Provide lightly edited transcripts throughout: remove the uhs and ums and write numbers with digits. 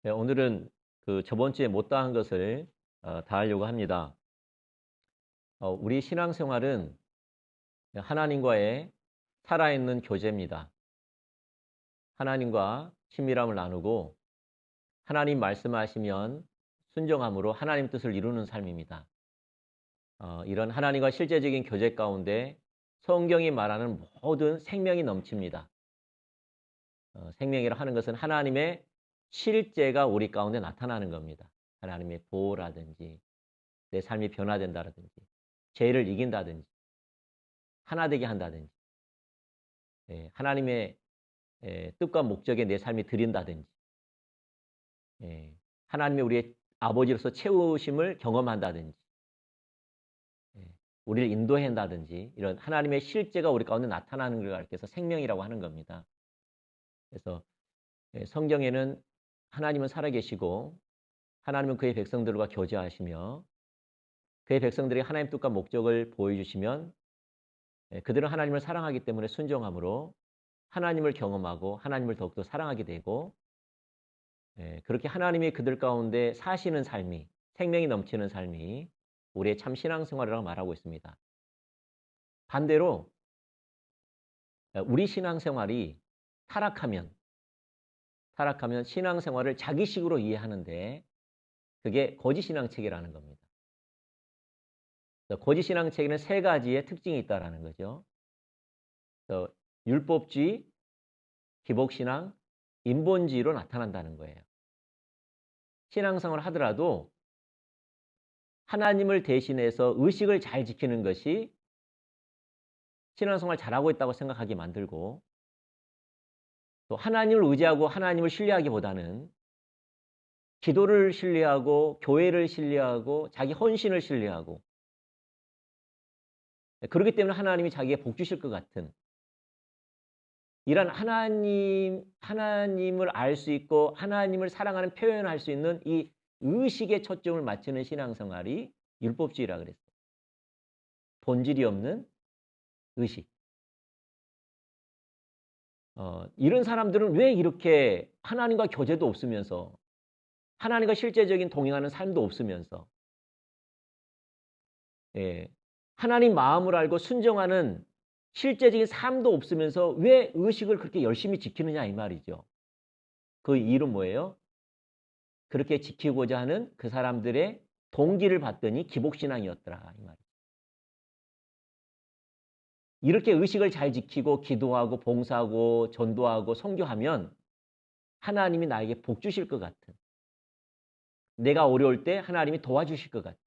네, 오늘은 저번 주에 못다 한 것을 다 하려고 합니다. 우리 신앙생활은 하나님과의 살아있는 교제입니다. 하나님과 친밀함을 나누고 하나님 말씀하시면 순종함으로 하나님 뜻을 이루는 삶입니다. 이런 하나님과 실제적인 교제 가운데 성경이 말하는 모든 생명이 넘칩니다. 생명이라 하는 것은 하나님의 실제가 우리 가운데 나타나는 겁니다. 하나님의 보호라든지 내 삶이 변화된다든지 죄를 이긴다든지 하나 되게 한다든지 하나님의 뜻과 목적에 내 삶이 드린다든지 하나님의 우리의 아버지로서 채우심을 경험한다든지 우리를 인도한다든지 이런 하나님의 실제가 우리 가운데 나타나는 걸 가르쳐서 생명이라고 하는 겁니다. 그래서 성경에는 하나님은 살아계시고 하나님은 그의 백성들과 교제하시며 그의 백성들이 하나님 뜻과 목적을 보여주시면 그들은 하나님을 사랑하기 때문에 순종함으로 하나님을 경험하고 하나님을 더욱더 사랑하게 되고 그렇게 하나님이 그들 가운데 사시는 삶이 생명이 넘치는 삶이 우리의 참 신앙생활이라고 말하고 있습니다. 반대로 우리 신앙생활이 타락하면 신앙생활을 자기식으로 이해하는데 그게 거짓신앙체계라는 겁니다. 거짓신앙체계는 세 가지의 특징이 있다는 거죠. 율법주의, 기복신앙, 인본주의로 나타난다는 거예요. 신앙생활을 하더라도 하나님을 대신해서 의식을 잘 지키는 것이 신앙생활 잘하고 있다고 생각하게 만들고 또 하나님을 의지하고 하나님을 신뢰하기보다는 기도를 신뢰하고 교회를 신뢰하고 자기 헌신을 신뢰하고 그렇기 때문에 하나님이 자기의 복 주실 것 같은 이런 하나님을 알 수 있고 하나님을 사랑하는 표현할 수 있는 이 의식에 초점을 맞추는 신앙생활이 율법주의라 그랬어요. 본질이 없는 의식. 이런 사람들은 왜 이렇게 하나님과 교제도 없으면서 하나님과 실제적인 동행하는 삶도 없으면서 하나님 마음을 알고 순종하는 실제적인 삶도 없으면서 왜 의식을 그렇게 열심히 지키느냐 이 말이죠. 그 이유는 뭐예요? 그렇게 지키고자 하는 그 사람들의 동기를 봤더니 기복신앙이었더라 이 말이죠. 이렇게 의식을 잘 지키고 기도하고 봉사하고 전도하고 선교하면 하나님이 나에게 복 주실 것 같은 내가 어려울 때 하나님이 도와주실 것 같은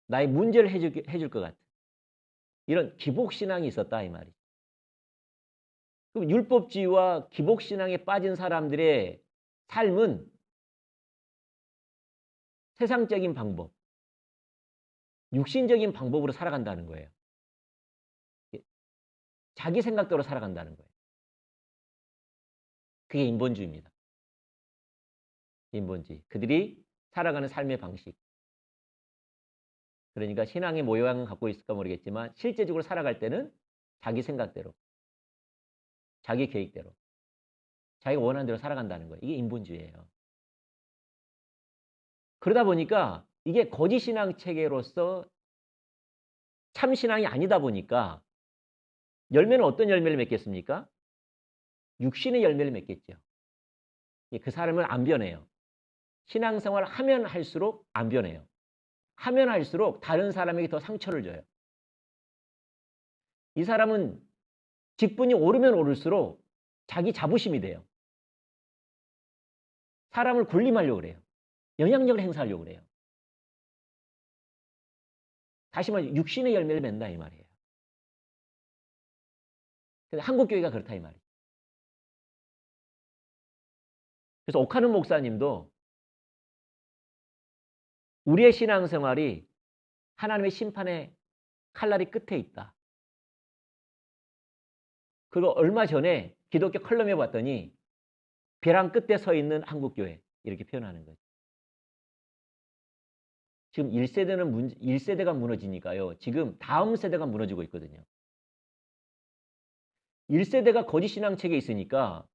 나의 문제를 해줄 것 같은 이런 기복신앙이 있었다 이 말이죠. 그럼 율법주의와 기복신앙에 빠진 사람들의 삶은 세상적인 방법, 육신적인 방법으로 살아간다는 거예요. 자기 생각대로 살아간다는 거예요. 그게 인본주의입니다. 인본주의. 그들이 살아가는 삶의 방식. 그러니까 신앙의 모양은 갖고 있을까 모르겠지만 실제적으로 살아갈 때는 자기 생각대로, 자기 계획대로, 자기가 원하는 대로 살아간다는 거예요. 이게 인본주의예요. 그러다 보니까 이게 거짓신앙 체계로서 참신앙이 아니다 보니까 열매는 어떤 열매를 맺겠습니까? 육신의 열매를 맺겠죠. 그 사람은 안 변해요. 신앙생활을 하면 할수록 안 변해요. 하면 할수록 다른 사람에게 더 상처를 줘요. 이 사람은 직분이 오르면 오를수록 자기 자부심이 돼요. 사람을 군림하려고 그래요. 영향력을 행사하려고 그래요. 다시 말해 육신의 열매를 맺는다 이 말이에요. 근데 한국 교회가 그렇다 이 말이에요. 그래서 옥하는 목사님도 우리의 신앙생활이 하나님의 심판의 칼날이 끝에 있다. 그리고 얼마 전에 기독교 컬럼에 봤더니 벼랑 끝에 서 있는 한국교회 이렇게 표현하는 거죠. 지금 1세대가 무너지니까요. 지금 다음 세대가 무너지고 있거든요. 1세대가 거짓신앙 체계에 있으니까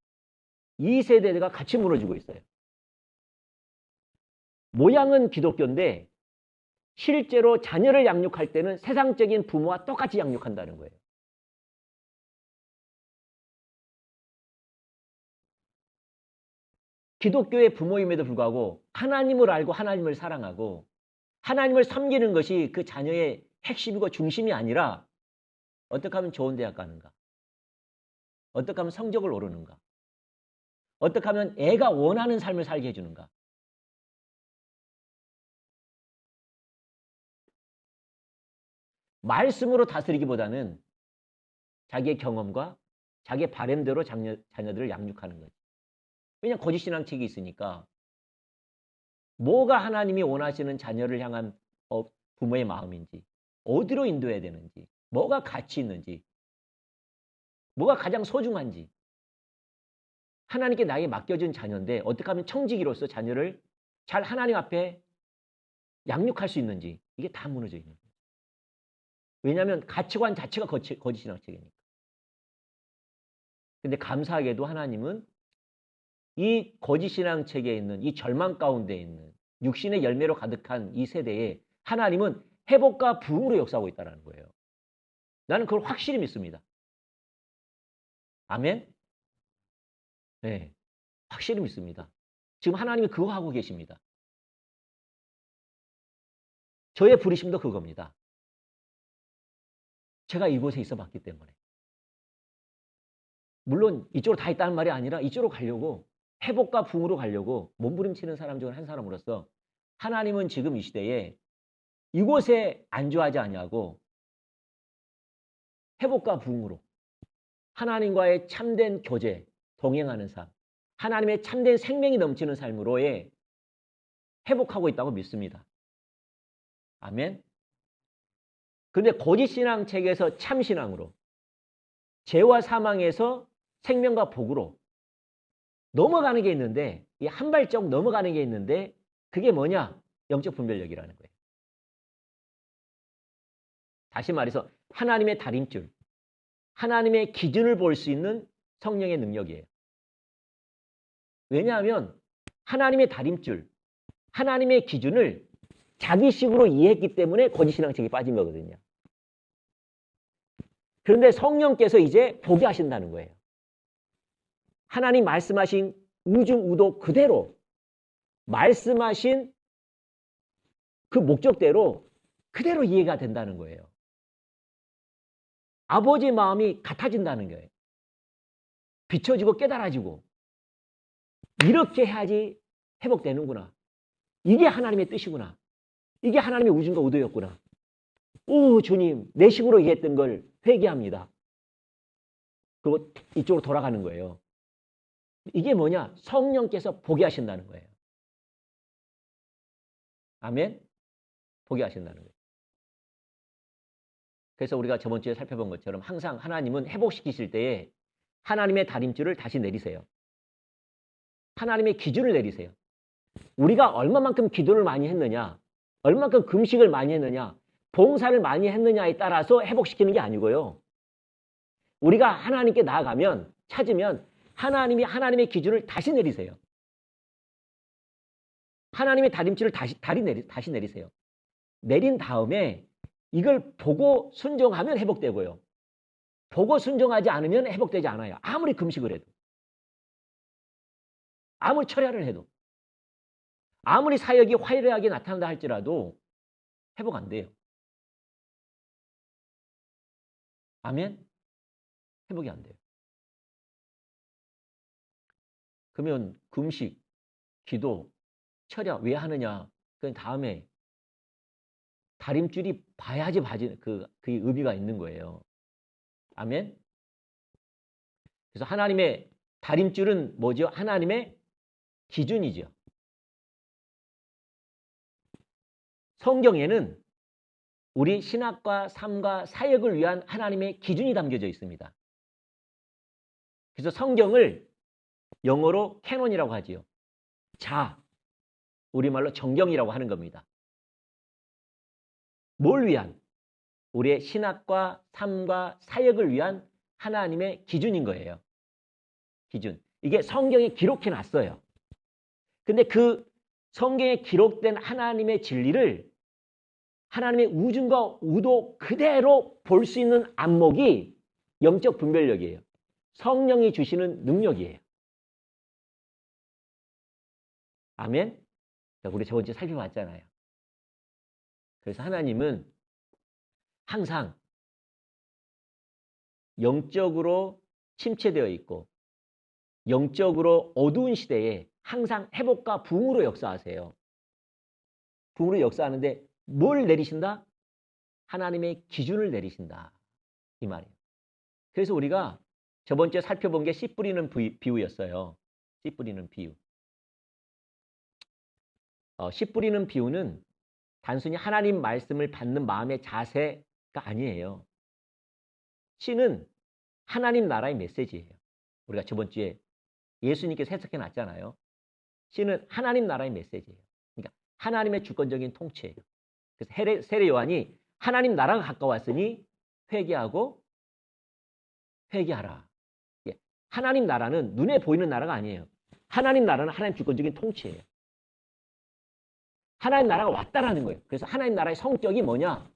2세대가 같이 무너지고 있어요. 모양은 기독교인데 실제로 자녀를 양육할 때는 세상적인 부모와 똑같이 양육한다는 거예요. 기독교의 부모임에도 불구하고 하나님을 알고 하나님을 사랑하고 하나님을 섬기는 것이 그 자녀의 핵심이고 중심이 아니라 어떻게 하면 좋은 대학 가는가? 어떻게 하면 성적을 오르는가? 어떻게 하면 애가 원하는 삶을 살게 해주는가? 말씀으로 다스리기보다는 자기의 경험과 자기의 바램대로 자녀들을 양육하는 거죠. 왜냐하면 거짓 신앙책이 있으니까 뭐가 하나님이 원하시는 자녀를 향한 부모의 마음인지, 어디로 인도해야 되는지, 뭐가 가치 있는지, 뭐가 가장 소중한지, 하나님께 나에게 맡겨준 자녀인데 어떻게 하면 청지기로서 자녀를 잘 하나님 앞에 양육할 수 있는지, 이게 다 무너져 있는 거예요. 왜냐하면 가치관 자체가 거짓 신앙책이니까. 근데 감사하게도 하나님은 이 거짓 신앙책에 있는 이 절망 가운데 있는 육신의 열매로 가득한 이 세대에 하나님은 회복과 부흥으로 역사하고 있다는 거예요. 나는 그걸 확실히 믿습니다. 아멘? 네, 확실히 믿습니다. 지금 하나님이 그거 하고 계십니다. 저의 부르심도 그겁니다. 제가 이곳에 있어 봤기 때문에. 물론 이쪽으로 다 있다는 말이 아니라 이쪽으로 가려고, 회복과 부흥으로 가려고 몸부림치는 사람 중 한 사람으로서 하나님은 지금 이 시대에 이곳에 안주하지 아니하고 회복과 부흥으로 하나님과의 참된 교제, 동행하는 삶, 하나님의 참된 생명이 넘치는 삶으로의 회복하고 있다고 믿습니다. 아멘. 그런데 거짓 신앙 책에서 참 신앙으로, 죄와 사망에서 생명과 복으로 넘어가는 게 있는데, 이 한 발짝 넘어가는 게 있는데, 그게 뭐냐? 영적 분별력이라는 거예요. 다시 말해서 하나님의 다림줄, 하나님의 기준을 볼 수 있는 성령의 능력이에요. 왜냐하면 하나님의 다림줄, 하나님의 기준을 자기식으로 이해했기 때문에 거짓신앙책에 빠진 거거든요. 그런데 성령께서 이제 보게 하신다는 거예요. 하나님 말씀하신 우중우도 그대로 말씀하신 그 목적대로 그대로 이해가 된다는 거예요. 아버지 마음이 같아진다는 거예요. 비춰지고 깨달아지고 이렇게 해야지 회복되는구나. 이게 하나님의 뜻이구나. 이게 하나님의 우중과 의도였구나. 오, 주님, 내 식으로 이해했던 걸 회개합니다. 그리고 이쪽으로 돌아가는 거예요. 이게 뭐냐? 성령께서 보게 하신다는 거예요. 아멘? 보게 하신다는 거예요. 그래서 우리가 저번 주에 살펴본 것처럼 항상 하나님은 회복시키실 때에 하나님의 다림줄을 다시 내리세요. 하나님의 기준을 내리세요. 우리가 얼마만큼 기도를 많이 했느냐, 얼마만큼 금식을 많이 했느냐, 봉사를 많이 했느냐에 따라서 회복시키는 게 아니고요. 우리가 하나님께 나아가면, 찾으면 하나님이 하나님의 기준을 다시 내리세요. 하나님의 다림줄을 다시 내리세요. 내린 다음에 이걸 보고 순종하면 회복되고요. 보고 순종하지 않으면 회복되지 않아요. 아무리 금식을 해도. 아무리 철야를 해도. 아무리 사역이 화려하게 나타난다 할지라도 회복 안 돼요. 아멘? 회복이 안 돼요. 그러면 금식, 기도, 철야 왜 하느냐? 그 다음에 다림줄이 봐야지 그 의미가 있는 거예요. 아멘? 그래서 하나님의 다림줄은 뭐죠? 하나님의 기준이죠. 성경에는 우리 신학과 삶과 사역을 위한 하나님의 기준이 담겨져 있습니다. 그래서 성경을 영어로 캐논이라고 하지요. 우리말로 정경이라고 하는 겁니다. 뭘 위한? 우리의 신학과 삶과 사역을 위한 하나님의 기준인 거예요. 기준. 이게 성경에 기록해 놨어요. 근데 그 성경에 기록된 하나님의 진리를 하나님의 우중과 우도 그대로 볼 수 있는 안목이 영적 분별력이에요. 성령이 주시는 능력이에요. 아멘? 우리 저번 주에 살펴봤잖아요. 그래서 하나님은 항상 영적으로 침체되어 있고 영적으로 어두운 시대에 항상 회복과 부흥으로 역사하세요. 부흥으로 역사하는데 뭘 내리신다? 하나님의 기준을 내리신다. 이 말이에요. 그래서 우리가 저번 주에 살펴본 게 씨 뿌리는 비유였어요. 씨 뿌리는 비유. 씨 뿌리는 비유는 단순히 하나님 말씀을 받는 마음의 자세가 아니에요. 씨는 하나님 나라의 메시지예요. 우리가 저번 주에 예수님께서 해석해 놨잖아요. 씨는 하나님 나라의 메시지예요. 그러니까 하나님의 주권적인 통치예요. 그래서 세례 요한이 하나님 나라가 가까웠으니 회개하라. 하나님 나라는 눈에 보이는 나라가 아니에요. 하나님 나라는 하나님 주권적인 통치예요. 하나님 나라가 왔다라는 거예요. 그래서 하나님 나라의 성격이 뭐냐?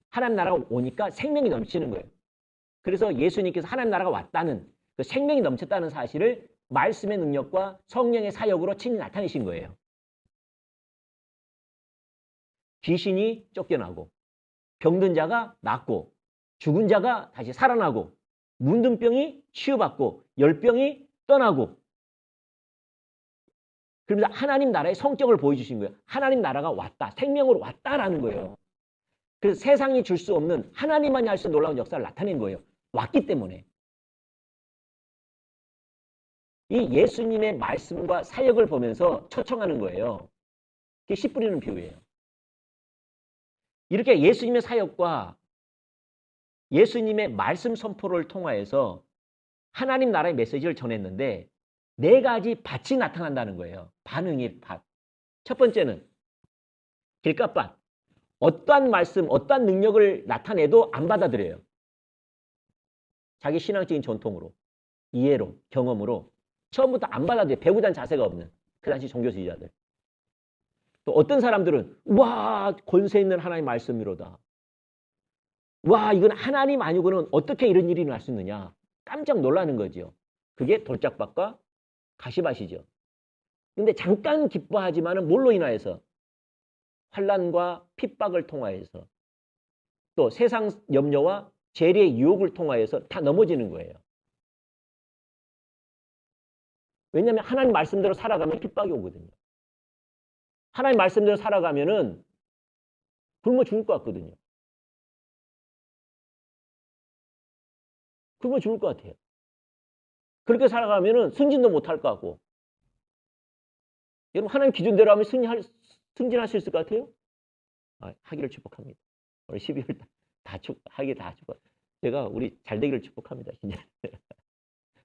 하나님 나라가 오니까 생명이 넘치는 거예요. 그래서 예수님께서 하나님 나라가 왔다는 그 생명이 넘쳤다는 사실을 말씀의 능력과 성령의 사역으로 친히 나타내신 거예요. 귀신이 쫓겨나고 병든 자가 낫고 죽은 자가 다시 살아나고 문둥병이 치유받고 열병이 떠나고 그러면서 하나님 나라의 성격을 보여주신 거예요. 하나님 나라가 왔다. 생명으로 왔다라는 거예요. 그래서 세상이 줄 수 없는 하나님만이 할 수 있는 놀라운 역사를 나타낸 거예요. 왔기 때문에. 이 예수님의 말씀과 사역을 보면서 초청하는 거예요. 그게 씨 뿌리는 비유예요. 이렇게 예수님의 사역과 예수님의 말씀 선포를 통하여서 하나님 나라의 메시지를 전했는데 네 가지 밭이 나타난다는 거예요. 반응의 밭. 첫 번째는 길가밭. 어떠한 말씀, 어떠한 능력을 나타내도 안 받아들여요. 자기 신앙적인 전통으로, 이해로, 경험으로 처음부터 안 받아들여요. 배우자는 자세가 없는 그 당시 종교주의자들. 또 어떤 사람들은 와 권세 있는 하나님의 말씀이로다. 와 이건 하나님 아니고는 어떻게 이런 일이 날 수 있느냐. 깜짝 놀라는 거죠. 그게 돌짝밭과 가시밭이죠. 근데 잠깐 기뻐하지만은 뭘로 인하여서 환난과 핍박을 통하여서 또 세상 염려와 재리의 유혹을 통하여서 다 넘어지는 거예요. 왜냐하면 하나님 말씀대로 살아가면 핍박이 오거든요. 하나님 말씀대로 살아가면은 굶어 죽을 것 같거든요. 굶어 죽을 것 같아요. 그렇게 살아가면은 승진도 못할 것 같고. 여러분 하나님 기준대로 하면 승진할 수 있을 것 같아요? 하기를 축복합니다. 우리 12월 하기 다 축복. 제가 우리 잘 되기를 축복합니다. 진짜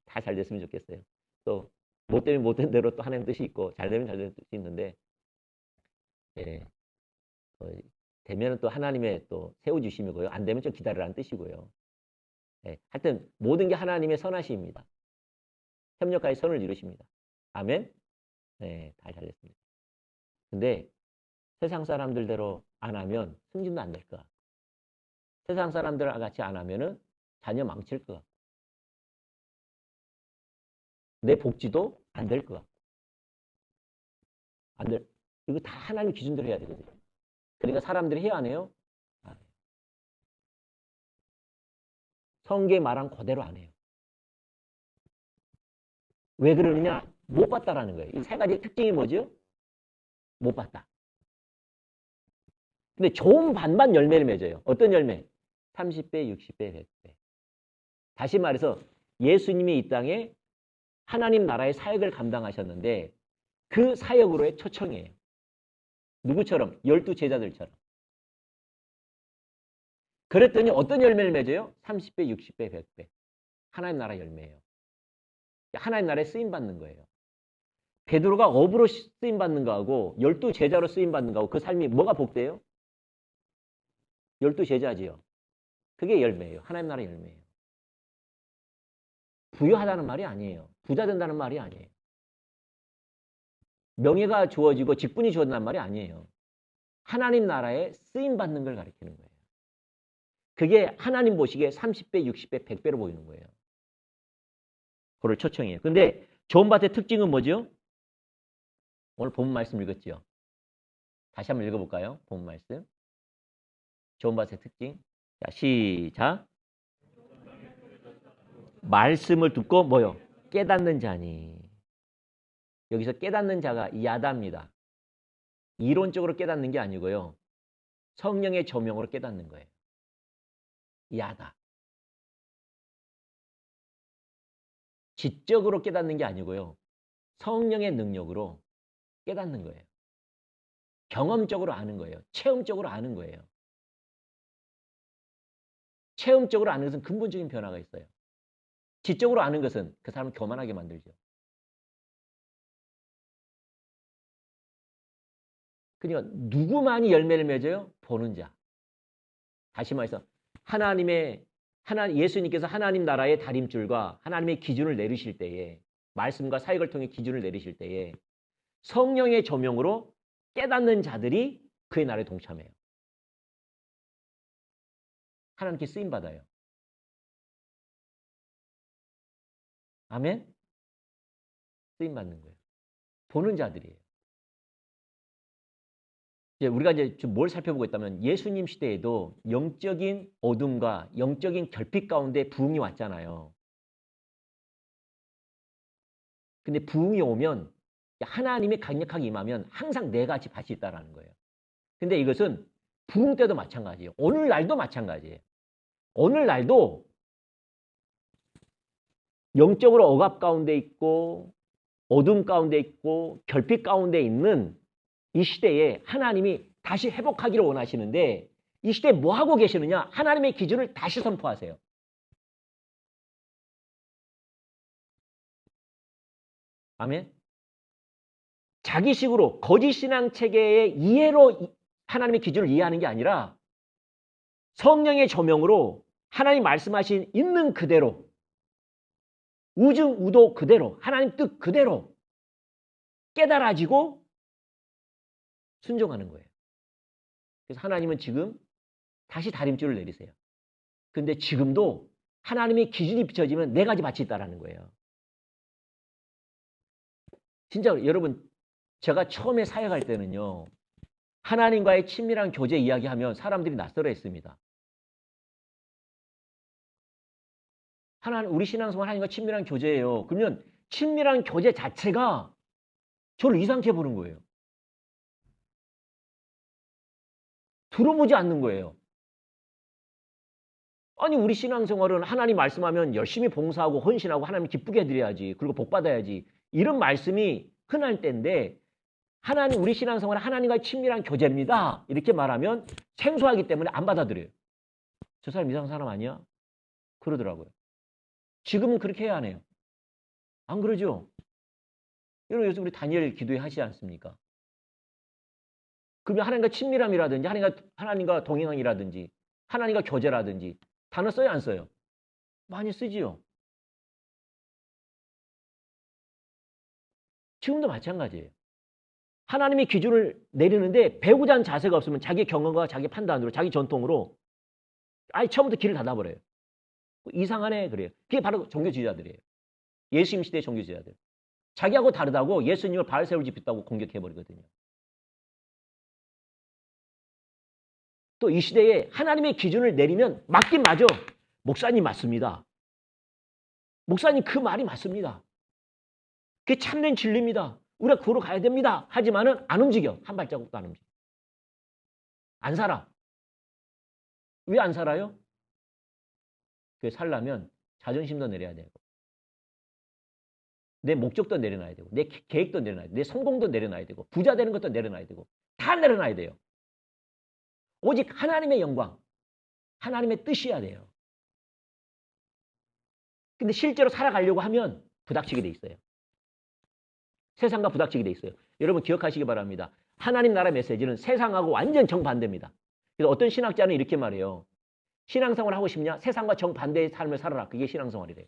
다 잘 됐으면 좋겠어요. 또 못 되면 못 된 대로 또 하나님 뜻이 있고 잘 되면 잘 되는 뜻이 있는데 예, 되면은 또 하나님의 또 세워주심이고요. 안 되면 좀 기다리라는 뜻이고요. 예, 하여튼 모든 게 하나님의 선하심입니다. 협력하여 선을 이루십니다. 아멘. 네, 다 잘 됐습니다. 근데 세상 사람들대로 안 하면 승진도 안 될 것 같고 세상 사람들과 같이 안 하면은 자녀 망칠 것 같고 내 복지도 안 될 것 같고 안 될. 이거 다 하나님 기준대로 해야 되거든요. 그러니까 사람들이 해야 안 해요? 안 해요. 성경에 말한 그대로 안 해요. 왜 그러느냐? 못 봤다라는 거예요. 이 세 가지 특징이 뭐죠? 못 봤다. 근데 좋은 반반 열매를 맺어요. 어떤 열매? 30배, 60배, 100배. 다시 말해서 예수님이 이 땅에 하나님 나라의 사역을 감당하셨는데 그 사역으로의 초청이에요. 누구처럼? 12 제자들처럼. 그랬더니 어떤 열매를 맺어요? 30배, 60배, 100배. 하나님 나라 열매예요. 하나님 나라에 쓰임받는 거예요. 베드로가 업으로 쓰임받는 거하고 12 제자로 쓰임받는 거하고 그 삶이 뭐가 복돼요? 12 제자지요. 그게 열매예요. 하나님 나라 열매예요. 부유하다는 말이 아니에요. 부자 된다는 말이 아니에요. 명예가 주어지고 직분이 주어진단 말이 아니에요. 하나님 나라에 쓰임받는 걸 가리키는 거예요. 그게 하나님 보시기에 30배, 60배, 100배로 보이는 거예요. 그걸 초청해요. 근데 좋은 밭의 특징은 뭐죠? 오늘 본문 말씀 읽었죠? 다시 한번 읽어볼까요? 본문 말씀. 좋은 밭의 특징. 자, 시작. 말씀을 듣고 뭐요? 깨닫는 자니. 여기서 깨닫는 자가 야다입니다. 이론적으로 깨닫는 게 아니고요. 성령의 조명으로 깨닫는 거예요. 야다. 지적으로 깨닫는 게 아니고요. 성령의 능력으로 깨닫는 거예요. 경험적으로 아는 거예요. 체험적으로 아는 거예요. 체험적으로 아는 것은 근본적인 변화가 있어요. 지적으로 아는 것은 그 사람을 교만하게 만들죠. 그러니까 누구만이 열매를 맺어요? 보는 자. 다시 말해서 예수님께서 하나님 나라의 다림줄과 하나님의 기준을 내리실 때에 말씀과 사역을 통해 기준을 내리실 때에 성령의 조명으로 깨닫는 자들이 그의 나라에 동참해요. 하나님께 쓰임받아요. 아멘? 쓰임받는 거예요. 보는 자들이에요. 우리가 이제 좀 뭘 살펴보고 있다면 예수님 시대에도 영적인 어둠과 영적인 결핍 가운데 부흥이 왔잖아요. 근데 부흥이 오면 하나님이 강력하게 임하면 항상 네 가지 밭이 있다라는 거예요. 근데 이것은 부흥 때도 마찬가지예요. 오늘날도 마찬가지예요. 오늘날도 영적으로 억압 가운데 있고 어둠 가운데 있고 결핍 가운데 있는 이 시대에 하나님이 다시 회복하기를 원하시는데 이 시대에 뭐 하고 계시느냐? 하나님의 기준을 다시 선포하세요. 아멘? 자기식으로 거짓 신앙 체계의 이해로 하나님의 기준을 이해하는 게 아니라 성령의 조명으로 하나님 말씀하신 있는 그대로 우증우도 그대로 하나님 뜻 그대로 깨달아지고 순종하는 거예요. 그래서 하나님은 지금 다시 다림줄을 내리세요. 근데 지금도 하나님의 기준이 비춰지면 네 가지 밭이 있다라는 거예요. 진짜 여러분 제가 처음에 사역할 때는요. 하나님과의 친밀한 교제 이야기하면 사람들이 낯설어 했습니다. 우리 신앙생활 하나님과 친밀한 교제예요. 그러면 친밀한 교제 자체가 저를 이상하게 보는 거예요. 들어보지 않는 거예요. 아니 우리 신앙생활은 하나님 말씀하면 열심히 봉사하고 헌신하고 하나님 기쁘게 해드려야지. 그리고 복 받아야지. 이런 말씀이 흔할 때인데 우리 신앙생활은 하나님과의 친밀한 교제입니다. 이렇게 말하면 생소하기 때문에 안 받아들여요. 저 사람 이상한 사람 아니야? 그러더라고요. 지금은 그렇게 해야 하네요. 안 그러죠? 여러분 요즘 우리 다니엘 기도회 하시지 않습니까? 그러면 하나님과 친밀함이라든지 하나님과 동행함이라든지 하나님과 교제라든지 단어 써요 안 써요? 많이 쓰지요. 지금도 마찬가지예요. 하나님의 기준을 내리는데 배우자는 자세가 없으면 자기 경험과 자기 판단으로 자기 전통으로 아예 처음부터 길을 닫아버려요. 이상하네 그래요. 그게 바로 종교주의자들이에요. 예수님 시대의 종교주의자들. 자기하고 다르다고 예수님을 바알세울 짓했다고 공격해버리거든요. 또 이 시대에 하나님의 기준을 내리면 맞긴 맞아. 목사님 맞습니다. 목사님 그 말이 맞습니다. 그게 참된 진리입니다. 우리가 그로 가야 됩니다. 하지만은 안 움직여. 한 발자국도 안 움직여. 안 살아. 왜 안 살아요? 그게 살려면 자존심도 내려야 되고 내 목적도 내려놔야 되고 내 계획도 내려놔야 되고 내 성공도 내려놔야 되고 부자 되는 것도 내려놔야 되고 다 내려놔야 돼요. 오직 하나님의 영광, 하나님의 뜻이어야 돼요. 근데 실제로 살아가려고 하면 부닥치게 돼 있어요. 세상과 부닥치게 돼 있어요. 여러분 기억하시기 바랍니다. 하나님 나라 메시지는 세상하고 완전 정반대입니다. 그래서 어떤 신학자는 이렇게 말해요. 신앙생활 하고 싶냐? 세상과 정반대의 삶을 살아라. 그게 신앙생활이래요.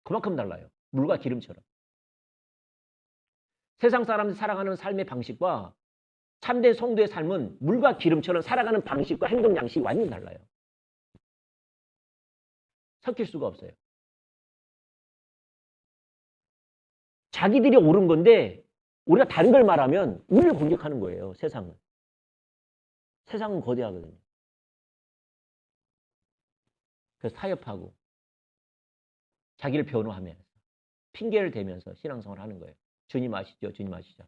그만큼 달라요. 물과 기름처럼. 세상 사람들이 살아가는 삶의 방식과 참된 성도의 삶은 물과 기름처럼 살아가는 방식과 행동 양식이 완전히 달라요. 섞일 수가 없어요. 자기들이 옳은 건데 우리가 다른 걸 말하면 우리를 공격하는 거예요. 세상은. 세상은 거대하거든요. 그래서 타협하고 자기를 변호하면서 핑계를 대면서 신앙생활을 하는 거예요. 주님 아시죠? 주님 아시죠?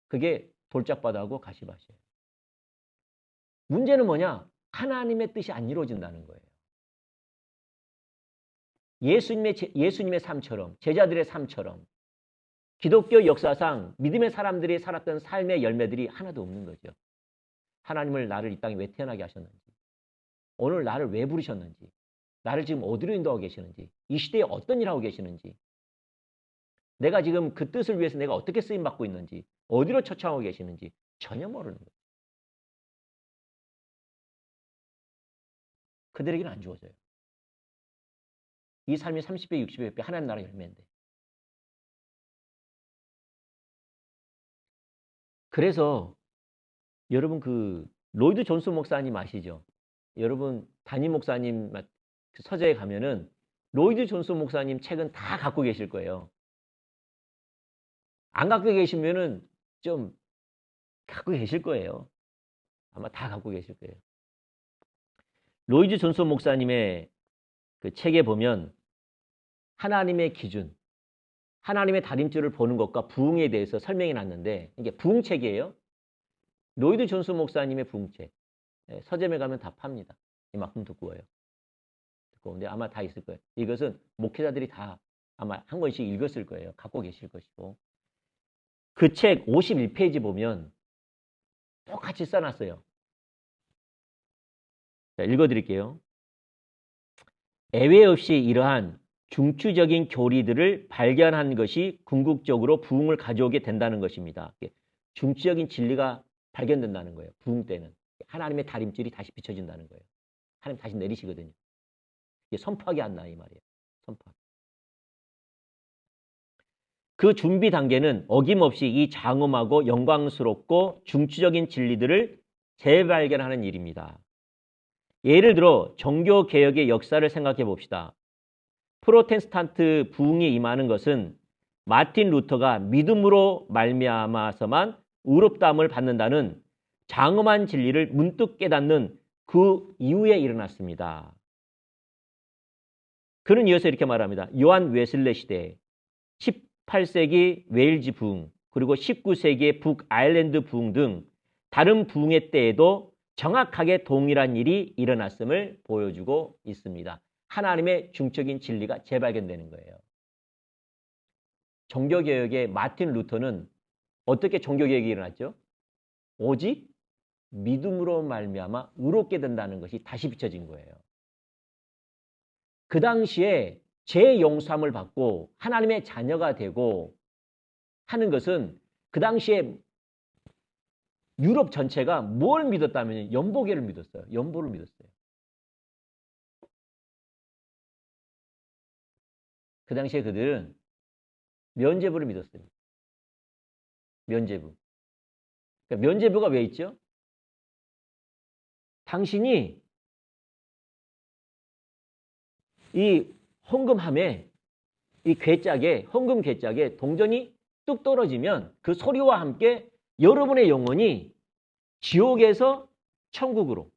그게 돌짝바다하고 가시밭이에요. 문제는 뭐냐? 하나님의 뜻이 안 이루어진다는 거예요. 예수님의 삶처럼, 제자들의 삶처럼 기독교 역사상 믿음의 사람들이 살았던 삶의 열매들이 하나도 없는 거죠. 하나님을 나를 이 땅에 왜 태어나게 하셨는지, 오늘 나를 왜 부르셨는지, 나를 지금 어디로 인도하고 계시는지, 이 시대에 어떤 일을 하고 계시는지, 내가 지금 그 뜻을 위해서 내가 어떻게 쓰임받고 있는지, 어디로 처참하고 계시는지 전혀 모르는 거예요. 그들에게는 안 주어져요. 이 삶이 30배, 60배, 하나님 나라 열매인데. 그래서 여러분 그 로이드 존슨 목사님 아시죠? 여러분 담임 목사님 서재에 가면은 로이드 존슨 목사님 책은 다 갖고 계실 거예요. 안 갖고 계시면은 좀 갖고 계실 거예요. 아마 다 갖고 계실 거예요. 로이드 존슨 목사님의 그 책에 보면 하나님의 기준, 하나님의 다림줄을 보는 것과 부흥에 대해서 설명해 놨는데 이게 부흥책이에요. 로이드 존슨 목사님의 부흥책. 서점에 가면 다 팝니다. 이만큼 두꺼워요. 두꺼운데 아마 다 있을 거예요. 이것은 목회자들이 다 아마 한 권씩 읽었을 거예요. 갖고 계실 것이고. 그 책 51페이지 보면 똑같이 써놨어요. 자, 읽어드릴게요. 예외 없이 이러한 중추적인 교리들을 발견한 것이 궁극적으로 부흥을 가져오게 된다는 것입니다. 중추적인 진리가 발견된다는 거예요. 부흥 때는. 하나님의 다림질이 다시 비춰진다는 거예요. 하나님 다시 내리시거든요. 이게 선포하게 안 나요, 이 말이에요. 선포하게. 그 준비 단계는 어김없이 이 장엄하고 영광스럽고 중추적인 진리들을 재발견하는 일입니다. 예를 들어 종교개혁의 역사를 생각해 봅시다. 프로테스탄트 부흥이 임하는 것은 마틴 루터가 믿음으로 말미암아서만 의롭다함을 받는다는 장엄한 진리를 문득 깨닫는 그 이후에 일어났습니다. 그는 이어서 이렇게 말합니다. 요한 웨슬레 시대, 18세기 웨일즈 부흥, 그리고 19세기의 북아일랜드 부흥 등 다른 부흥의 때에도 정확하게 동일한 일이 일어났음을 보여주고 있습니다. 하나님의 중적인 진리가 재발견되는 거예요. 종교개혁의 마틴 루터는 어떻게 종교개혁이 일어났죠? 오직 믿음으로 말미암아 의롭게 된다는 것이 다시 비춰진 거예요. 그 당시에 죄 용서함을 받고 하나님의 자녀가 되고 하는 것은 그 당시에 유럽 전체가 뭘 믿었다면 연보계를 믿었어요. 연보를 믿었어요. 그 당시에 그들은 면죄부를 믿었습니다. 면죄부. 그러니까 면죄부가 왜 있죠? 당신이 이 헌금함에 이 괴짝에 헌금 괴짝에 동전이 뚝 떨어지면 그 소리와 함께 여러분의 영혼이 지옥에서 천국으로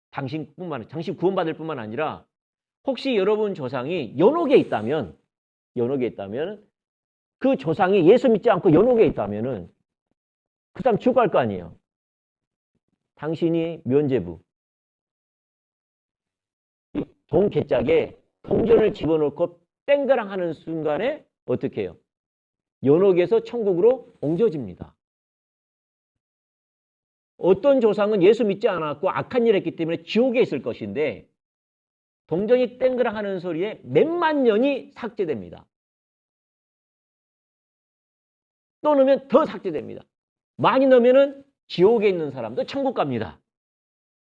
당신 구원받을 뿐만 아니라 혹시 여러분 조상이 연옥에 있다면 그 조상이 예수 믿지 않고 연옥에 있다면은 그 사람 지옥 갈 거 아니에요. 당신이 면죄부 돈 괴짝에 동전을 집어넣고 땡그랑 하는 순간에 어떻게 해요? 연옥에서 천국으로 옮겨집니다. 어떤 조상은 예수 믿지 않았고 악한 일을 했기 때문에 지옥에 있을 것인데 동전이 땡그랑 하는 소리에 몇만 년이 삭제됩니다. 또 넣으면 더 삭제됩니다. 많이 넣으면 지옥에 있는 사람도 천국 갑니다.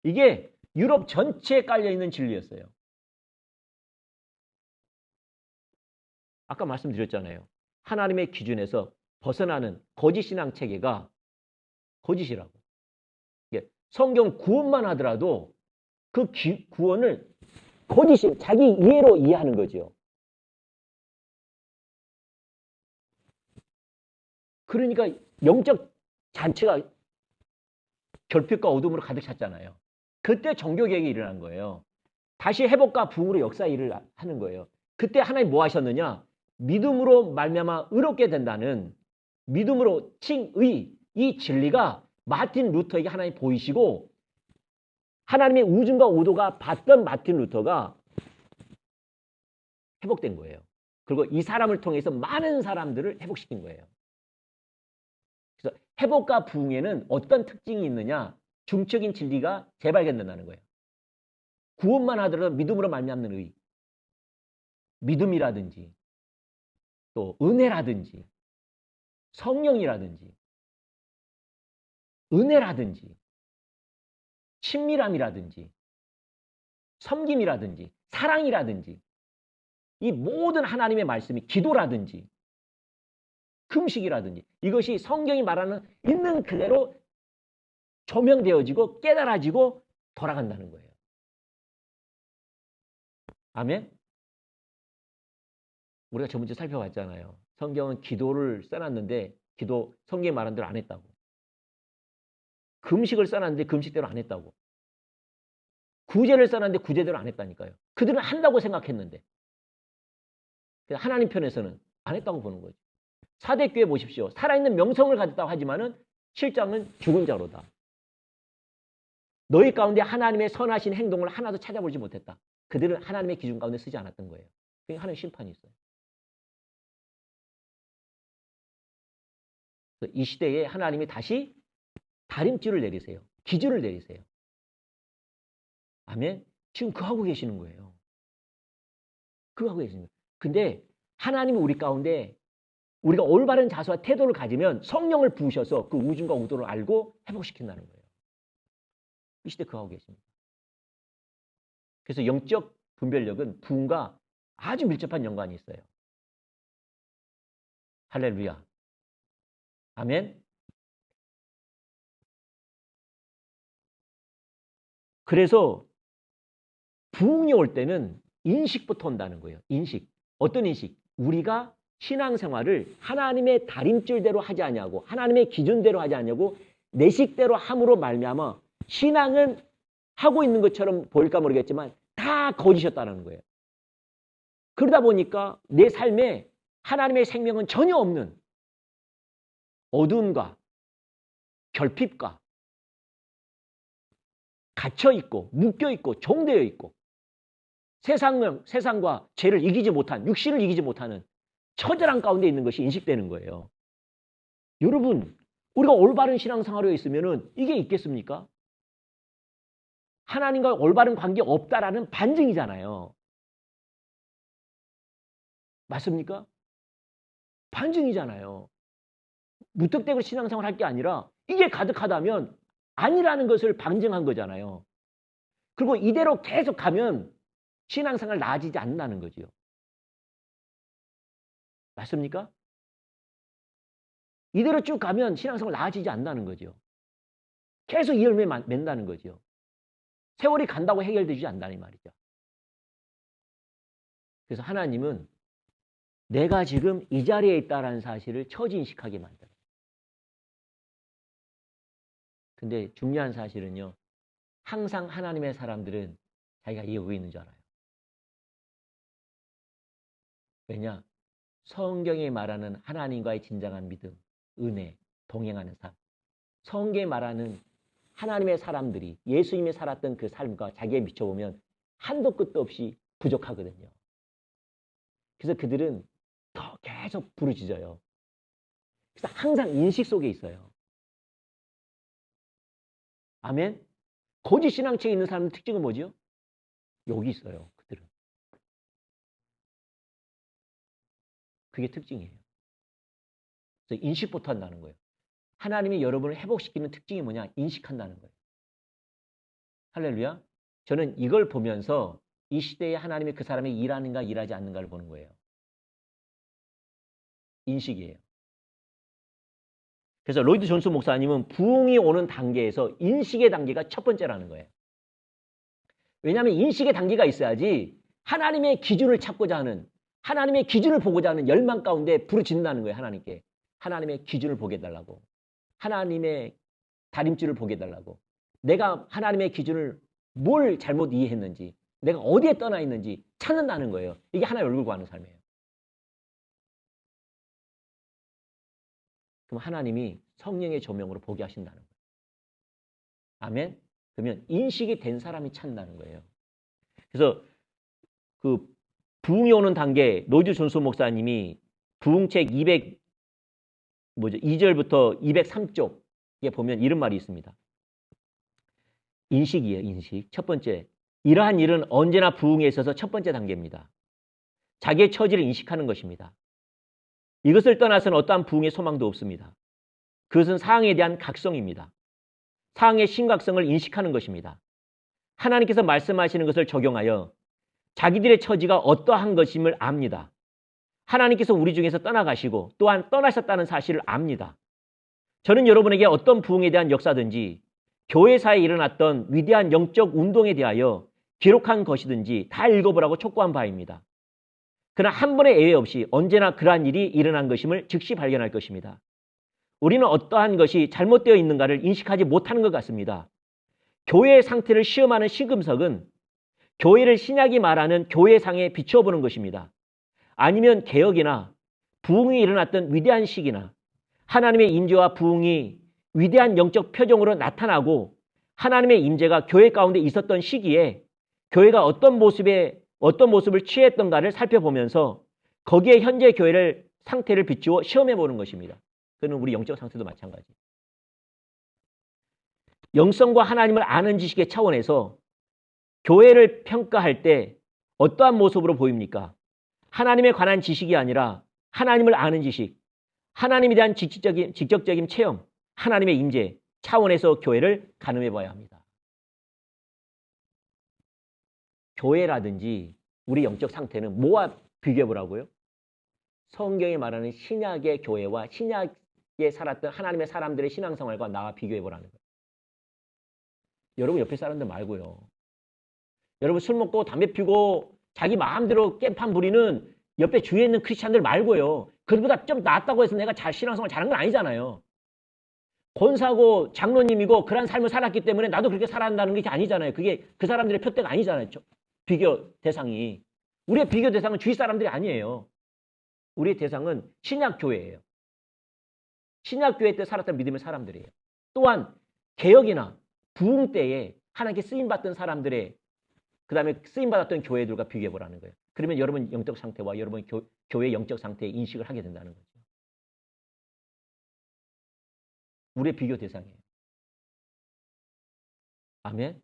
이게 유럽 전체에 깔려있는 진리였어요. 아까 말씀드렸잖아요. 하나님의 기준에서 벗어나는 거짓 신앙 체계가 거짓이라고. 성경 구원만 하더라도 그 구원을 거짓이 자기 이해로 이해하는 거죠. 그러니까 영적 잔치가 결핍과 어둠으로 가득 찼잖아요. 그때 종교개혁이 일어난 거예요. 다시 회복과 부흥으로 역사 일을 하는 거예요. 그때 하나님 뭐 하셨느냐? 믿음으로 말미암아 의롭게 된다는 믿음으로 칭의 이 진리가 마틴 루터에게 하나님 보이시고 하나님의 우중과 오도가 봤던 마틴 루터가 회복된 거예요. 그리고 이 사람을 통해서 많은 사람들을 회복시킨 거예요. 그래서 회복과 부흥에는 어떤 특징이 있느냐? 중적인 진리가 재발견된다는 거예요. 구원만 하더라도 믿음으로 말미암는 의, 믿음이라든지 또 은혜라든지 성령이라든지 은혜라든지 친밀함이라든지 섬김이라든지 사랑이라든지 이 모든 하나님의 말씀이 기도라든지 금식이라든지 이것이 성경이 말하는 있는 그대로 조명되어지고 깨달아지고 돌아간다는 거예요. 아멘? 우리가 저번주에 살펴봤잖아요. 성경은 기도를 써놨는데 기도 성경이 말한 대로 안 했다고. 금식을 써놨는데 금식대로 안 했다고. 구제를 써놨는데 구제대로 안 했다니까요. 그들은 한다고 생각했는데 하나님 편에서는 안 했다고 보는 거죠. 사대교회 보십시오. 살아있는 명성을 가졌다고 하지만은 실장은 죽은 자로다. 너희 가운데 하나님의 선하신 행동을 하나도 찾아보지 못했다. 그들은 하나님의 기준 가운데 쓰지 않았던 거예요. 그러니까 하나님 심판이 있어요. 이 시대에 하나님이 다시 다림줄을 내리세요. 기준을 내리세요. 아멘? 지금 그거 하고 계시는 거예요. 그거 하고 계시는 거예요. 근데 하나님이 우리 가운데 우리가 올바른 자세와 태도를 가지면 성령을 부으셔서 그 우중과 우도를 알고 회복시킨다는 거예요. 이 시대 그거 하고 계십니다. 그래서 영적 분별력은 부흥과 아주 밀접한 연관이 있어요. 할렐루야. 아멘. 그래서 부흥이 올 때는 인식부터 온다는 거예요. 인식. 어떤 인식? 우리가 신앙생활을 하나님의 다림줄대로 하지 않냐고 하나님의 기준대로 하지 않냐고 내 식대로 함으로 말미암아 신앙은 하고 있는 것처럼 보일까 모르겠지만 다 거짓이었다는 거예요. 그러다 보니까 내 삶에 하나님의 생명은 전혀 없는 어두움과 결핍과 갇혀있고 묶여있고 종되어 있고 세상과 죄를 이기지 못한 육신을 이기지 못하는 처절한 가운데 있는 것이 인식되는 거예요. 여러분 우리가 올바른 신앙생활에 있으면 이게 있겠습니까? 하나님과 올바른 관계 없다라는 반증이잖아요. 맞습니까? 반증이잖아요. 무턱대고 신앙생활 할 게 아니라 이게 가득하다면 아니라는 것을 방증한 거잖아요. 그리고 이대로 계속 가면 신앙생활 나아지지 않는다는 거지요. 맞습니까? 이대로 쭉 가면 신앙생활 나아지지 않는다는 거죠. 계속 이 열매 맺는다는 거죠. 세월이 간다고 해결되지 않는다는 말이죠. 그래서 하나님은 내가 지금 이 자리에 있다는 사실을 처지인식하게 만들어요. 근데 중요한 사실은요. 항상 하나님의 사람들은 자기가 이기고 있는 줄 알아요. 왜냐? 성경이 말하는 하나님과의 진정한 믿음, 은혜, 동행하는 삶. 성경이 말하는 하나님의 사람들이 예수님이 살았던 그 삶과 자기에 비춰보면 한도 끝도 없이 부족하거든요. 그래서 그들은 더 계속 부르짖어요. 그래서 항상 인식 속에 있어요. 아멘? 거짓 신앙체에 있는 사람의 특징은 뭐죠? 여기 있어요. 그들은. 그게 특징이에요. 그래서 인식부터 한다는 거예요. 하나님이 여러분을 회복시키는 특징이 뭐냐? 인식한다는 거예요. 할렐루야. 저는 이걸 보면서 이 시대에 하나님이 그 사람이 일하는가 일하지 않는가를 보는 거예요. 인식이에요. 그래서 로이드 존스 목사님은 부흥이 오는 단계에서 인식의 단계가 첫 번째라는 거예요. 왜냐하면 인식의 단계가 있어야지 하나님의 기준을 찾고자 하는, 하나님의 기준을 보고자 하는 열망 가운데 부르짖는다는 거예요. 하나님께. 하나님의 기준을 보게 해달라고. 하나님의 다림줄을 보게 해달라고. 내가 하나님의 기준을 뭘 잘못 이해했는지, 내가 어디에 떠나 있는지 찾는다는 거예요. 이게 하나의 얼굴 구하는 삶이에요. 그럼 하나님이 성령의 조명으로 보게 하신다는 거예요. 아멘? 그러면 인식이 된 사람이 찾는다는 거예요. 그래서 그 부흥이 오는 단계, 로이드 존스 목사님이 부흥책 2절부터 203쪽에 보면 이런 말이 있습니다. 인식이에요, 인식. 첫 번째, 이러한 일은 언제나 부흥에 있어서 첫 번째 단계입니다. 자기의 처지를 인식하는 것입니다. 이것을 떠나서는 어떠한 부흥의 소망도 없습니다. 그것은 사항에 대한 각성입니다. 사항의 심각성을 인식하는 것입니다. 하나님께서 말씀하시는 것을 적용하여 자기들의 처지가 어떠한 것임을 압니다. 하나님께서 우리 중에서 떠나가시고 또한 떠나셨다는 사실을 압니다. 저는 여러분에게 어떤 부흥에 대한 역사든지 교회사에 일어났던 위대한 영적 운동에 대하여 기록한 것이든지 다 읽어보라고 촉구한 바입니다. 그러나 한 번의 예외 없이 언제나 그러한 일이 일어난 것임을 즉시 발견할 것입니다. 우리는 어떠한 것이 잘못되어 있는가를 인식하지 못하는 것 같습니다. 교회의 상태를 시험하는 시금석은 교회를 신약이 말하는 교회상에 비추어 보는 것입니다. 아니면 개혁이나 부흥이 일어났던 위대한 시기나 하나님의 임재와 부흥이 위대한 영적 표정으로 나타나고 하나님의 임재가 교회 가운데 있었던 시기에 교회가 어떤 모습을 취했던가를 살펴보면서 거기에 현재 교회를 상태를 비추어 시험해 보는 것입니다. 그는 우리 영적 상태도 마찬가지. 영성과 하나님을 아는 지식의 차원에서 교회를 평가할 때 어떠한 모습으로 보입니까? 하나님에 관한 지식이 아니라 하나님을 아는 지식, 하나님에 대한 직접적인 체험, 하나님의 임재 차원에서 교회를 가늠해 봐야 합니다. 교회라든지 우리 영적 상태는 뭐와 비교해 보라고요? 성경이 말하는 신약의 교회와 신약에 살았던 하나님의 사람들의 신앙생활과 나와 비교해 보라는 거예요. 여러분 옆에 사람들 말고요. 여러분 술 먹고 담배 피고 자기 마음대로 깽판 부리는 옆에 주위에 있는 크리스찬들 말고요. 그보다 좀 낫다고 해서 내가 신앙생활 잘한 건 아니잖아요. 권사고 장로님이고 그런 삶을 살았기 때문에 나도 그렇게 살아야 한다는 게 아니잖아요. 그게 그 사람들의 표대가 아니잖아요. 비교 대상이. 우리의 비교 대상은 주위 사람들이 아니에요. 우리의 대상은 신약교회예요. 신약교회 때 살았던 믿음의 사람들이에요. 또한 개혁이나 부흥 때에 하나님께 쓰임받던 사람들의 그 다음에 쓰임받았던 교회들과 비교해보라는 거예요. 그러면 여러분 영적 상태와 여러분 교회의 영적 상태의 인식을 하게 된다는 거죠. 우리의 비교 대상이에요. 아멘?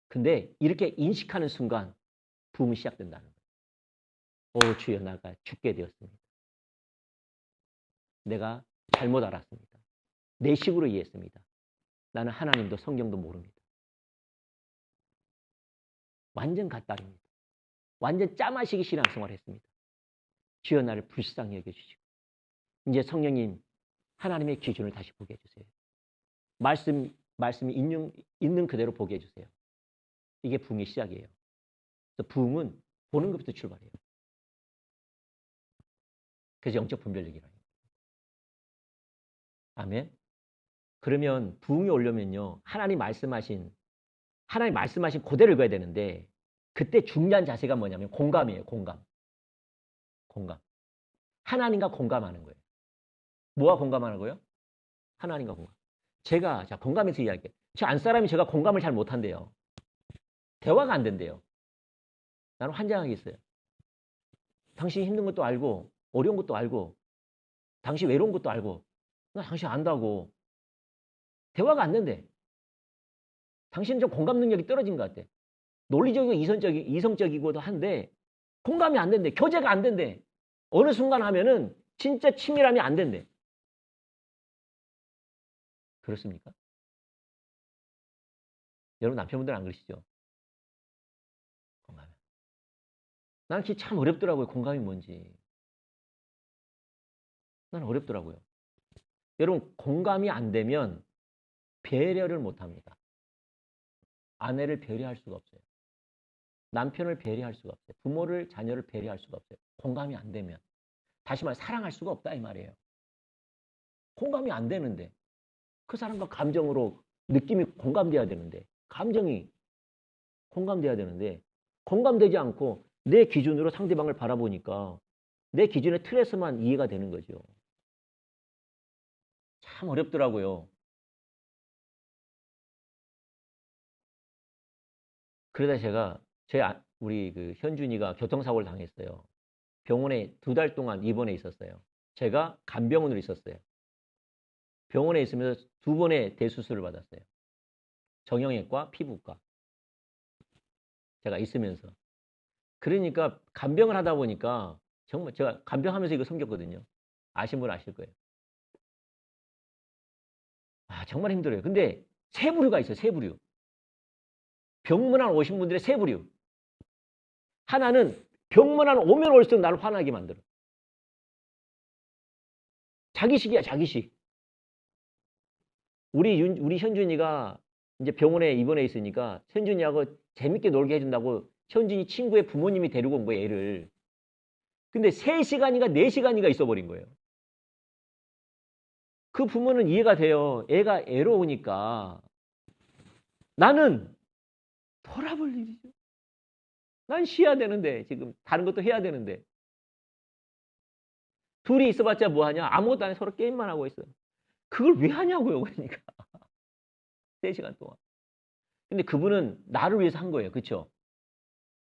근데 이렇게 인식하는 순간 부흥이 시작된다는 거예요. 오 주여 나가 죽게 되었습니다. 내가 잘못 알았습니다. 내 식으로 이해했습니다. 나는 하나님도 성경도 모릅니다. 완전 갓다릅니다. 완전 짜마시기 신앙생활을 했습니다. 주여 나를 불쌍히 여겨주시고 이제 성령님 하나님의 기준을 다시 보게 해주세요. 말씀이 있는 그대로 보게 해주세요. 이게 부흥의 시작이에요. 그래서 부흥은 보는 것부터 출발해요. 그래서 영적 분별력이라는 거예요. 아멘. 그러면 부흥이 오려면요. 하나님 말씀하신 그대로 읽어야 되는데 그때 중요한 자세가 뭐냐면 공감이에요. 공감. 하나님과 공감하는 거예요. 뭐와 공감하는 거예요? 하나님과 공감. 제가 공감해서 이야기할게요. 제 안사람이 제가 공감을 잘 못한대요. 대화가 안 된대요. 나는 환장하겠어요. 당신이 힘든 것도 알고 어려운 것도 알고 당신 외로운 것도 알고 나 당신 안다고. 대화가 안 된대. 당신은 좀 공감 능력이 떨어진 것 같아. 논리적이고 이성적이고도 한데 공감이 안 된대. 교제가 안 된대. 어느 순간 하면은 진짜 친밀함이 안 된대. 그렇습니까? 여러분 남편분들 안 그러시죠? 공감. 나는 그게 참 어렵더라고요. 공감이 뭔지. 난 어렵더라고요. 여러분, 공감이 안 되면 배려를 못 합니다. 아내를 배려할 수가 없어요. 남편을 배려할 수가 없어요. 부모를, 자녀를 배려할 수가 없어요. 공감이 안 되면. 다시 말해 사랑할 수가 없다 이 말이에요. 공감이 안 되는데 그 사람과 감정으로 느낌이 공감돼야 되는데 감정이 공감돼야 되는데 공감되지 않고 내 기준으로 상대방을 바라보니까 내 기준의 틀에서만 이해가 되는 거죠. 참 어렵더라고요. 그러다 제가 우리 그 현준이가 교통사고를 당했어요. 병원에 2달 동안 입원해 있었어요. 제가 간병원으로 있었어요. 병원에 있으면서 2번의 대수술을 받았어요. 정형외과, 피부과. 제가 있으면서. 그러니까 간병을 하다 보니까 정말 제가 간병하면서 이거 섬겼거든요. 아신 분 아실 거예요. 아, 정말 힘들어요. 근데 세 부류가 있어요. 세 부류. 병문안 오신 분들의 세 부류. 하나는 병문안 오면 올수록 나를 화나게 만들어. 자기식이야, 자기식. 우리 현준이가 이제 병원에 입원해 있으니까 현준이하고 재밌게 놀게 해준다고 현준이 친구의 부모님이 데리고 온 거예요, 애를. 근데 3시간인가 4시간인가 있어버린 거예요. 그 부모는 이해가 돼요. 애가 애로우니까. 나는 돌아볼 일이죠. 난 쉬어야 되는데 지금 다른 것도 해야 되는데. 둘이 있어봤자 뭐하냐? 아무것도 안 해. 서로 게임만 하고 있어요. 그걸 왜 하냐고요, 그러니까. 3시간 동안. 근데 그분은 나를 위해서 한 거예요. 그렇죠?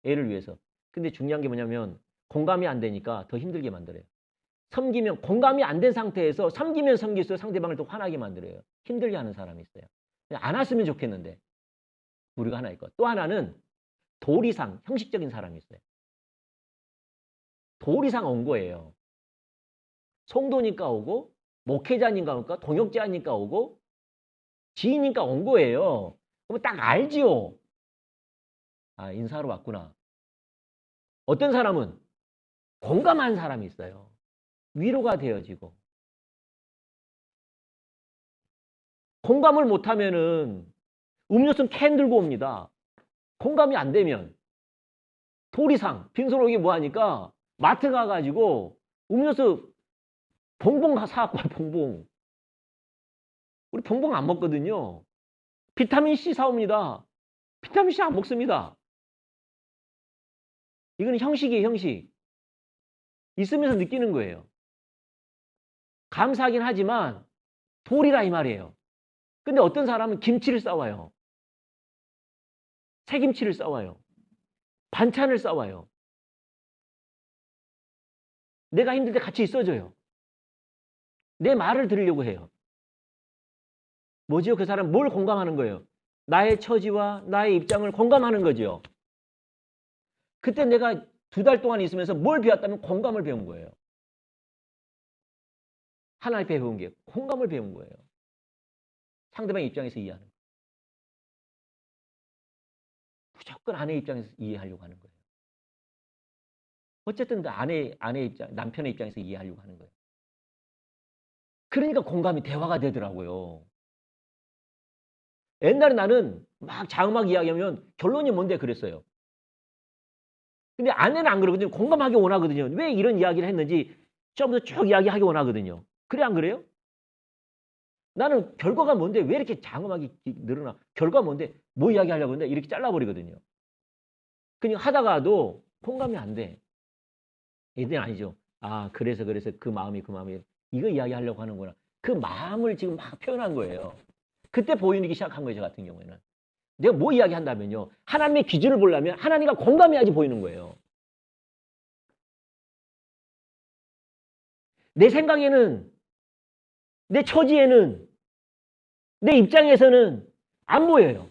애를 위해서. 근데 중요한 게 뭐냐면 공감이 안 되니까 더 힘들게 만들어요. 섬기면 공감이 안 된 상태에서 섬기면 섬길수록 상대방을 더 화나게 만들어요. 힘들게 하는 사람이 있어요. 안 왔으면 좋겠는데 우리가 하나 있고 또 하나는 도리상 형식적인 사람이 있어요. 도리상 온 거예요. 성도니까 오고 목회자니까 오고 동역자니까 오고 지인이니까 온 거예요. 그러면 딱 알지요. 아, 인사하러 왔구나. 어떤 사람은 공감한 사람이 있어요. 위로가 되어지고. 공감을 못하면은 음료수는 캔 들고 옵니다. 공감이 안 되면 도리상 빈손 오기 뭐하니까 마트 가가지고 음료수 봉봉 사갖고 와, 봉봉. 우리 봉봉 안 먹거든요. 비타민C 사옵니다. 비타민C 안 먹습니다. 이거는 형식이에요, 형식. 있으면서 느끼는 거예요. 감사하긴 하지만 돌이라 이 말이에요. 근데 어떤 사람은 김치를 싸와요. 새김치를 싸와요. 반찬을 싸와요. 내가 힘들 때 같이 있어줘요. 내 말을 들으려고 해요. 뭐지요? 그 사람 뭘 공감하는 거예요? 나의 처지와 나의 입장을 공감하는 거죠. 그때 내가 2달 동안 있으면서 뭘 배웠다면 공감을 배운 거예요. 하나를 배운 게 공감을 배운 거예요. 상대방 입장에서 이해하는 거예요. 무조건 아내 입장에서 이해하려고 하는 거예요. 어쨌든 아내 입장, 남편의 입장에서 이해하려고 하는 거예요. 그러니까 공감이 대화가 되더라고요. 옛날에 나는 막 자음하게 이야기하면 결론이 뭔데 그랬어요. 근데 아내는 안 그러거든요. 공감하기 원하거든요. 왜 이런 이야기를 했는지 처음부터 쭉 이야기하기 원하거든요. 그래 안 그래요? 나는 결과가 뭔데 왜 이렇게 장음하게 늘어나? 결과가 뭔데 뭐 이야기하려고 했는데 이렇게 잘라버리거든요. 그냥 하다가도 공감이 안 돼. 이때는 아니죠. 아 그래서 그 마음이 이거 이야기하려고 하는구나. 그 마음을 지금 막 표현한 거예요. 그때 보이기 시작한 거예요. 저 같은 경우에는. 내가 뭐 이야기한다면요. 하나님의 기준을 보려면 하나님과 공감해야지 보이는 거예요. 내 생각에는 내 처지에는 내 입장에서는 안 보여요.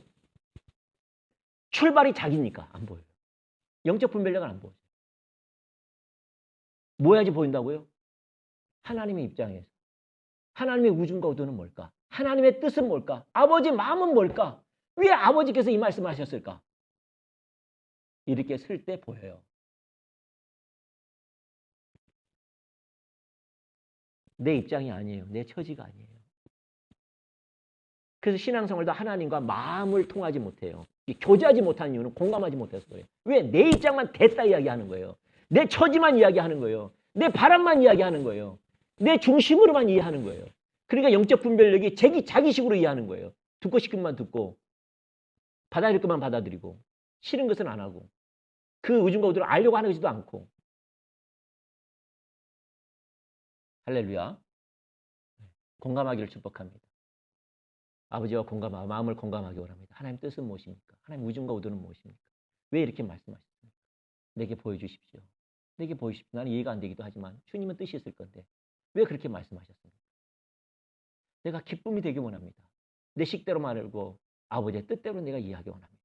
출발이 자기니까 안 보여요. 영적 분별력은 안 보여요. 뭐 해야지 보인다고요? 하나님의 입장에서. 하나님의 우중과 의도는 뭘까? 하나님의 뜻은 뭘까? 아버지 마음은 뭘까? 왜 아버지께서 이 말씀을 하셨을까? 이렇게 쓸 때 보여요. 내 입장이 아니에요. 내 처지가 아니에요. 그래서 신앙생활도 하나님과 마음을 통하지 못해요. 교제하지 못하는 이유는 공감하지 못해서 그래요. 왜? 내 입장만 됐다 이야기하는 거예요. 내 처지만 이야기하는 거예요. 내 바람만 이야기하는 거예요. 내 중심으로만 이해하는 거예요. 그러니까 영적 분별력이 자기식으로 이해하는 거예요. 듣고 싶은 것만 듣고 받아들일 것만 받아들이고 싫은 것은 안 하고 그 의중과 의도를 알려고 하는 것이도 않고. 할렐루야. 공감하기를 축복합니다. 아버지와 마음을 공감하기 원합니다. 하나님 뜻은 무엇입니까? 하나님 의중과 의도는 무엇입니까? 왜 이렇게 말씀하셨습니까? 내게 보여주십시오. 내게 보여주십시오. 나는 이해가 안 되기도 하지만 주님은 뜻이 있을 건데 왜 그렇게 말씀하셨습니까? 내가 기쁨이 되기 원합니다. 내 식대로 말고 아버지의 뜻대로 내가 이해하기 원합니다.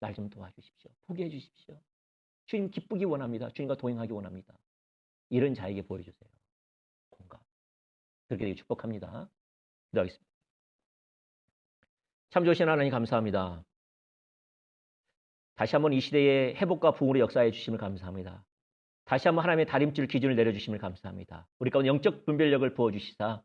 날 좀 도와주십시오. 포기해 주십시오. 주님 기쁘기 원합니다. 주님과 동행하기 원합니다. 이런 자에게 보여주세요. 공감. 그렇게 되기 축복합니다. 기도하겠습니다. 참 좋으신 하나님 감사합니다. 다시 한번 이 시대에 회복과 부흥으로 역사해 주심을 감사합니다. 다시 한번 하나님의 다림질 기준을 내려주심을 감사합니다. 우리 가운데 영적 분별력을 부어주시사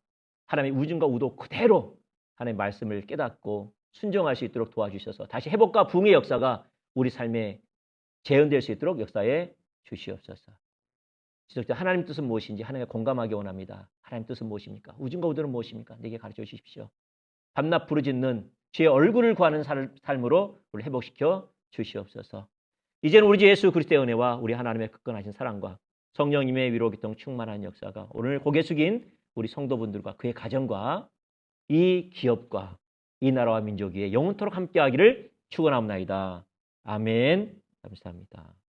하나님의 의중과 의도 그대로 하나님의 말씀을 깨닫고 순종할 수 있도록 도와주셔서 다시 회복과 부흥의 역사가 우리 삶에 재현될 수 있도록 역사해 주시옵소서. 지속자 하나님 뜻은 무엇인지 하나님과 공감하기 원합니다. 하나님 뜻은 무엇입니까? 의중과 의도는 무엇입니까? 내게 가르쳐 주십시오. 밤낮 부르짖는 주의 얼굴을 구하는 삶으로 우리를 회복시켜 주시옵소서. 이제는 우리 주 예수 그리스도의 은혜와 우리 하나님의 굳건하신 사랑과 성령님의 위로 기통 충만한 역사가 오늘 고개 숙인 우리 성도분들과 그의 가정과 이 기업과 이 나라와 민족 위에 영원토록 함께하기를 축원합니다. 아멘. 감사합니다.